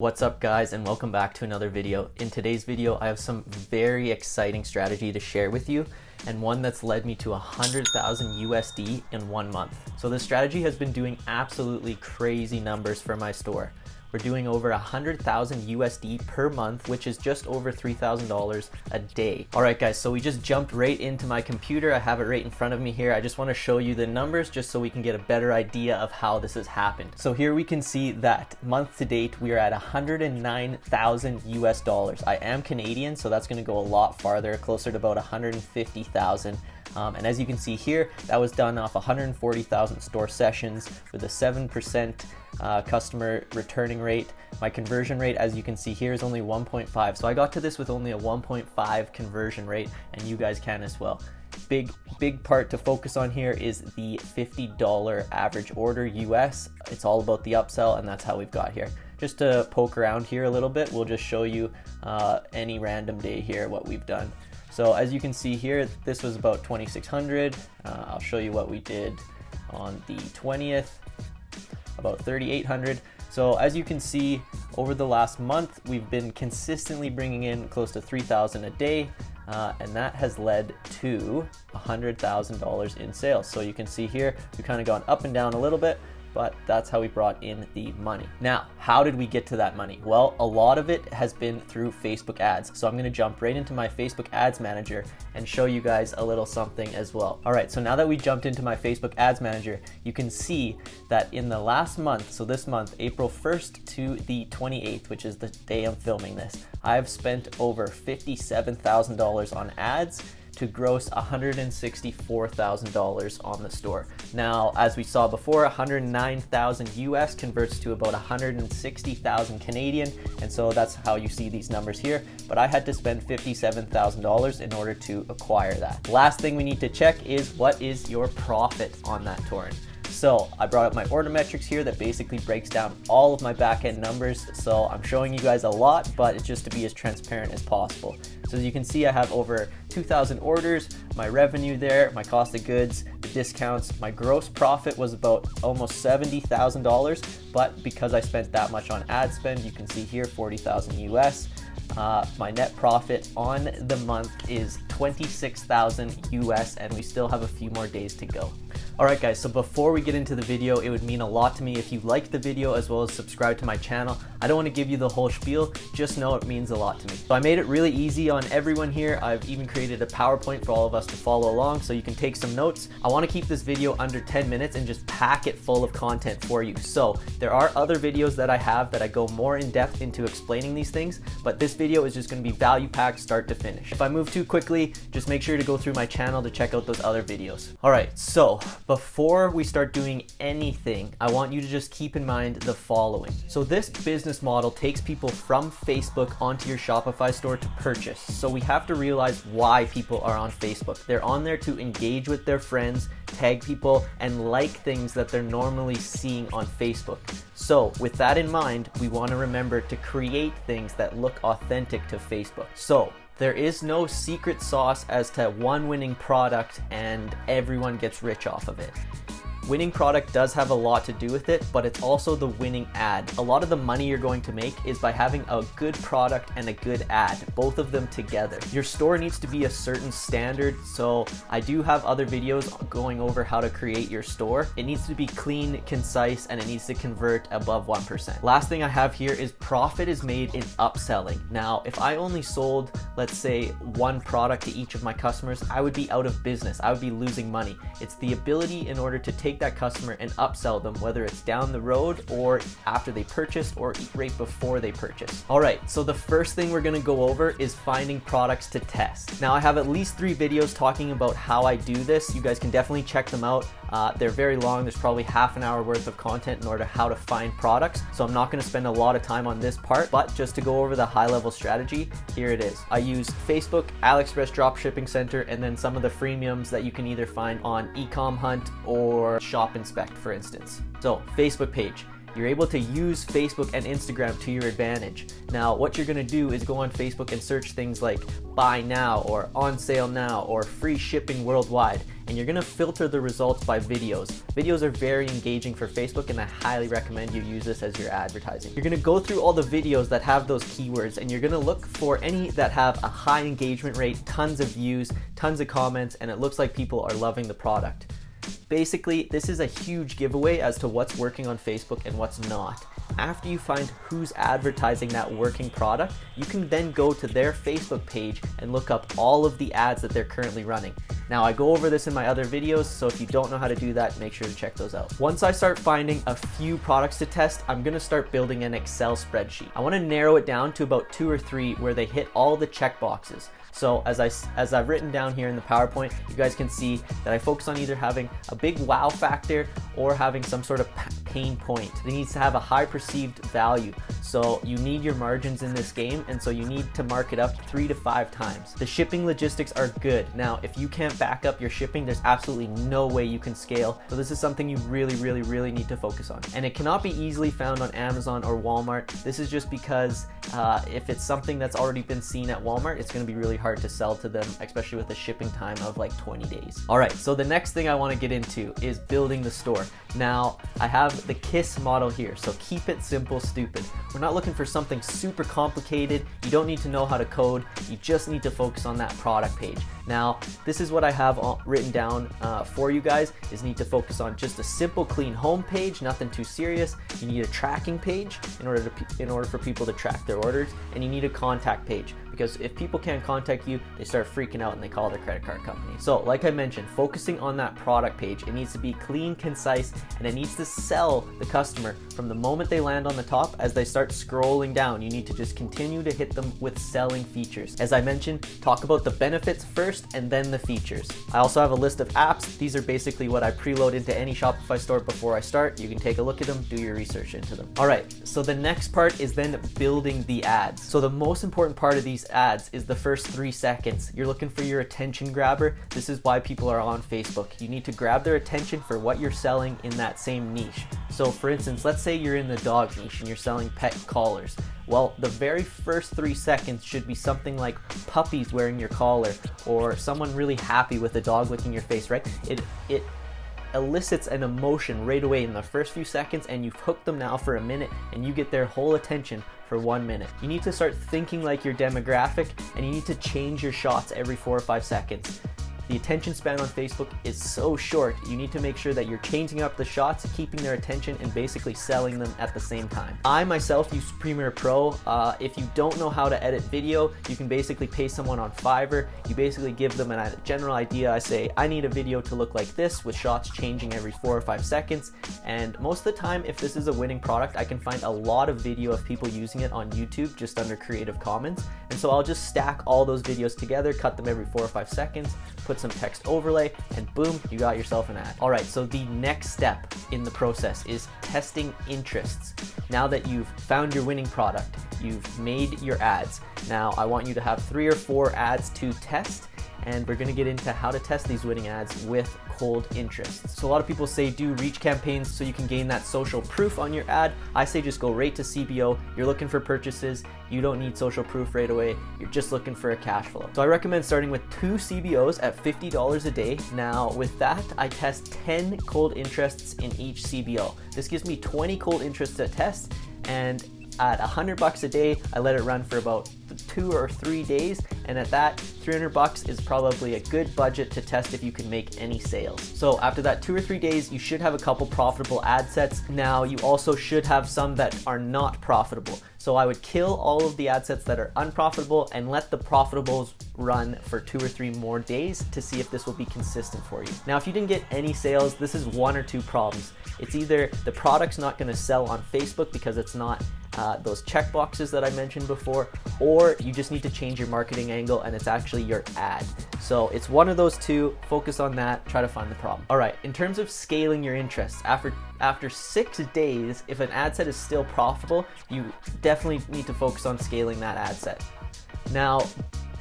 What's up guys, and welcome back to another video. In today's video, I have some very exciting strategy to share with you, and one that's led me to 100,000 USD in 1 month. So this strategy has been doing absolutely crazy numbers for my store. We're doing over 100,000 USD per month, which is just over $3,000 a day. All right guys, so we just jumped right into my computer. I have it right in front of me here. I just want to show you the numbers just so we can get a better idea of how this has happened. So here we can see that month to date, we are at 109,000 US dollars. I am Canadian, so that's going to go a lot farther, closer to about 150,000. And as you can see here, that was done off 140,000 store sessions with a 7% customer returning rate. My conversion rate, as you can see here, is only 1.5. So I got to this with only a 1.5 conversion rate, and you guys can as well. Big part to focus on here is the $50 average order US. It's all about the upsell, and that's how we've got here. Just to poke around here a little bit, we'll just show you any random day here what we've done. So as you can see here, this was about 2,600. I'll show you what we did on the 20th, about 3,800. So as you can see, over the last month, we've been consistently bringing in close to 3,000 a day, and that has led to $100,000 in sales. So you can see here, we've kind of gone up and down a little bit, but that's how we brought in the money. Now, how did we get to that money? Well, a lot of it has been through Facebook ads. So I'm gonna jump right into my Facebook ads manager and show you guys a little something as well. All right, so now that we jumped into my Facebook ads manager, you can see that in the last month, so this month, April 1st to the 28th, which is the day I'm filming this, I've spent over $57,000 on ads to gross $164,000 on the store. Now, as we saw before, 109,000 US converts to about 160,000 Canadian, and so that's how you see these numbers here. But I had to spend $57,000 in order to acquire that. Last thing we need to check is what is your profit on that torrent. So I brought up my order metrics here that basically breaks down all of my back-end numbers. So I'm showing you guys a lot, but it's just to be as transparent as possible. So as you can see, I have over 2,000 orders, my revenue there, my cost of goods, the discounts. My gross profit was about almost $70,000, but because I spent that much on ad spend, you can see here 40,000 US. My net profit on the month is 26,000 US, and we still have a few more days to go. Alright guys, so before we get into the video, it would mean a lot to me if you liked the video as well as subscribe to my channel. I don't want to give you the whole spiel, just know it means a lot to me. So I made it really easy on everyone here. I've even created a PowerPoint for all of us to follow along so you can take some notes. I want to keep this video under 10 minutes and just pack it full of content for you. So there are other videos that I have that I go more in depth into explaining these things, but this video is just going to be value packed start to finish. If I move too quickly, just make sure to go through my channel to check out those other videos. Alright, so before we start doing anything, I want you to just keep in mind the following. So this business model takes people from Facebook onto your Shopify store to purchase. So we have to realize why people are on Facebook. They're on there to engage with their friends, tag people, and like things that they're normally seeing on Facebook. So with that in mind, we want to remember to create things that look authentic to Facebook. So there is no secret sauce as to one winning product and everyone gets rich off of it. Winning product does have a lot to do with it, but it's also the winning ad. A lot of the money you're going to make is by having a good product and a good ad, both of them together. Your store needs to be a certain standard, so I do have other videos going over how to create your store. It needs to be clean, concise, and it needs to convert above 1%. Last thing I have here is profit is made in upselling. Now, if I only sold, let's say, one product to each of my customers, I would be out of business. I would be losing money. It's the ability in order to take that customer and upsell them, whether it's down the road or after they purchased or right before they purchase. All right, so the first thing we're gonna go over is finding products to test. Now I have at least 3 videos talking about how I do this. You guys can definitely check them out. They're very long. There's probably half an hour worth of content in order to how to find products. So I'm not gonna spend a lot of time on this part, but just to go over the high level strategy, here it is. I use Facebook, AliExpress Dropshipping Center, and then some of the freemiums that you can either find on Ecom Hunt or Shop Inspect, for instance. So Facebook page. You're able to use Facebook and Instagram to your advantage. Now, what you're gonna do is go on Facebook and search things like buy now or on sale now or free shipping worldwide. and you're gonna filter the results by videos. Videos are very engaging for Facebook, and I highly recommend you use this as your advertising. You're gonna go through all the videos that have those keywords, and you're gonna look for any that have a high engagement rate, tons of views, tons of comments, and it looks like people are loving the product. Basically, this is a huge giveaway as to what's working on Facebook and what's not. After you find who's advertising that working product, you can then go to their Facebook page and look up all of the ads that they're currently running. Now, I go over this in my other videos, so if you don't know how to do that, make sure to check those out. Once I start finding a few products to test, I'm gonna start building an Excel spreadsheet. I wanna narrow it down to about 2 or 3 where they hit all the check boxes. So as I've written down here in the PowerPoint, you guys can see that I focus on either having a big wow factor or having some sort of pain point. It needs to have a high perceived value. So you need your margins in this game, and so you need to mark it up 3 to 5 times. The shipping logistics are good. Now, if you can't back up your shipping, there's absolutely no way you can scale. So this is something you really need to focus on. And it cannot be easily found on Amazon or Walmart. This is just because if it's something that's already been seen at Walmart, it's gonna be really hard to sell to them, especially with a shipping time of like 20 days. All right, so the next thing I wanna get into is building the store. Now, I have the KISS model here, so keep it simple, stupid. We're not looking for something super complicated. You don't need to know how to code. You just need to focus on that product page. Now, this is what I have written down for you guys, is need to focus on just a simple, clean home page, nothing too serious. You need a tracking page in order for people to track their orders, and you need a contact page, because if people can't contact you, they start freaking out and they call their credit card company. So like I mentioned, focusing on that product page, it needs to be clean, concise, and it needs to sell the customer from the moment they land on the top. As they start scrolling down, you need to just continue to hit them with selling features. As I mentioned, talk about the benefits first and then the features. I also have a list of apps. These are basically what I preload into any Shopify store before I start. You can take a look at them, do your research into them. All right, so the next part is then building the ads. So the most important part of these ads is the first 3 seconds. You're looking for your attention grabber. This is why people are on Facebook. You need to grab their attention for what you're selling in that same niche. So for instance, let's say you're in the dog niche and you're selling pet collars. Well, the very first 3 seconds should be something like puppies wearing your collar, or someone really happy with a dog licking your face, right? It elicits an emotion right away in the first few seconds, and you've hooked them now for a minute, and you get their whole attention for 1 minute. You need to start thinking like your demographic, and you need to change your shots every 4 or 5 seconds. The attention span on Facebook is so short. You need to make sure that you're changing up the shots, keeping their attention, and basically selling them at the same time. I myself use Premiere Pro. If you don't know how to edit video, you can basically pay someone on Fiverr. You basically give them a general idea. I say, I need a video to look like this with shots changing every 4 or 5 seconds. And most of the time, if this is a winning product, I can find a lot of video of people using it on YouTube just under Creative Commons. And so I'll just stack all those videos together, cut them every 4 or 5 seconds, put some text overlay, and boom, you got yourself an ad. All right, so the next step in the process is testing interests. Now that you've found your winning product, you've made your ads. Now I want you to have 3 or 4 ads to test, and we're gonna get into how to test these winning ads with cold interests. So a lot of people say do reach campaigns so you can gain that social proof on your ad. I say just go right to CBO. You're looking for purchases. You don't need social proof right away. You're just looking for a cash flow. So I recommend starting with 2 CBOs at $50 a day. Now with that, I test 10 cold interests in each CBO. This gives me 20 cold interests to test, and at $100 a day, I let it run for about 2 or 3 days, and at that, $300 is probably a good budget to test if you can make any sales. So after that 2 or 3 days, you should have a couple profitable ad sets. Now you also should have some that are not profitable. So I would kill all of the ad sets that are unprofitable and let the profitables run for 2 or 3 more days to see if this will be consistent for you. Now, if you didn't get any sales, this is 1 or 2 problems. It's either the product's not gonna sell on Facebook because it's not those check boxes that I mentioned before, or you just need to change your marketing angle and it's actually your ad. So it's one of those 2. Focus on that, try to find the problem. All right, in terms of scaling your interests, after 6 days, if an ad set is still profitable, you definitely need to focus on scaling that ad set. Now,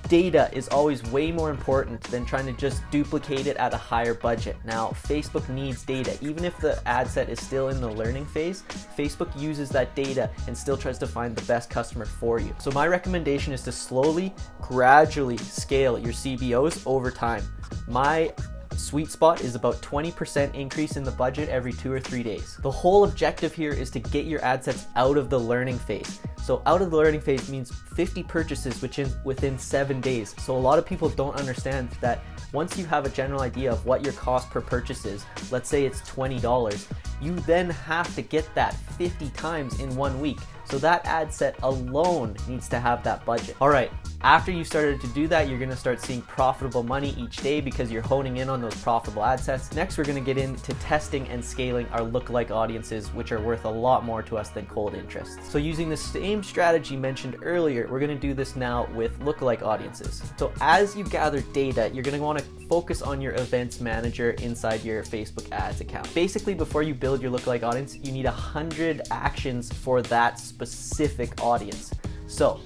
data is always way more important than trying to just duplicate it at a higher budget. Now, Facebook needs data. Even if the ad set is still in the learning phase, Facebook uses that data and still tries to find the best customer for you. So my recommendation is to slowly, gradually scale your CBOs over time. My sweet spot is about 20% increase in the budget every 2 or 3 days. The whole objective here is to get your ad sets out of the learning phase. So out of the learning phase means 50 purchases within 7 days. So a lot of people don't understand that once you have a general idea of what your cost per purchase is, let's say it's $20, you then have to get that 50 times in 1 week. So that ad set alone needs to have that budget. All right, after you started to do that, you're gonna start seeing profitable money each day because you're honing in on those profitable ad sets. Next, we're gonna get into testing and scaling our lookalike audiences, which are worth a lot more to us than cold interest. So using the same strategy mentioned earlier, we're gonna do this now with lookalike audiences. So as you gather data, you're gonna wanna focus on your events manager inside your Facebook ads account. Basically, before you build your lookalike audience, you need 100 actions for that specific audience. So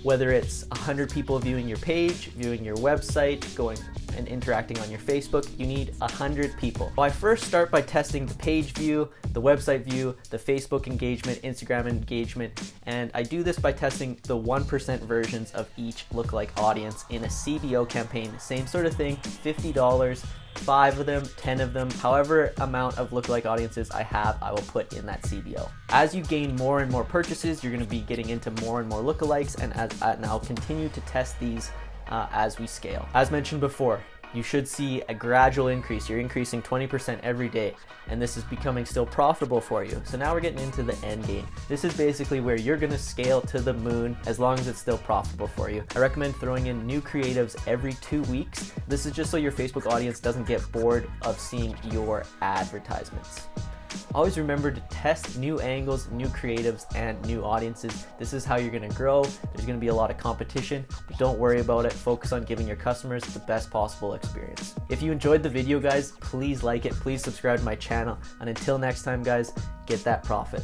whether it's 100 people viewing your page, viewing your website, going and interacting on your Facebook, you need 100 people. Well, I first start by testing the page view, the website view, the Facebook engagement, Instagram engagement, and I do this by testing the 1% versions of each lookalike audience in a CBO campaign. Same sort of thing, $50, 5 of them, 10 of them, however amount of lookalike audiences I have, I will put in that CBO. As you gain more and more purchases, you're gonna be getting into more and more lookalikes, and I'll continue to test these as we scale. As mentioned before, you should see a gradual increase. You're increasing 20% every day, and this is becoming still profitable for you. So now we're getting into the end game. This is basically where you're gonna scale to the moon as long as it's still profitable for you. I recommend throwing in new creatives every 2 weeks. This is just so your Facebook audience doesn't get bored of seeing your advertisements. Always remember to test new angles, new creatives, and new audiences. This is how you're gonna grow. There's gonna be a lot of competition, but don't worry about it. Focus on giving your customers the best possible experience. If you enjoyed the video, guys, please like it. Please subscribe to my channel. And until next time, guys, get that profit.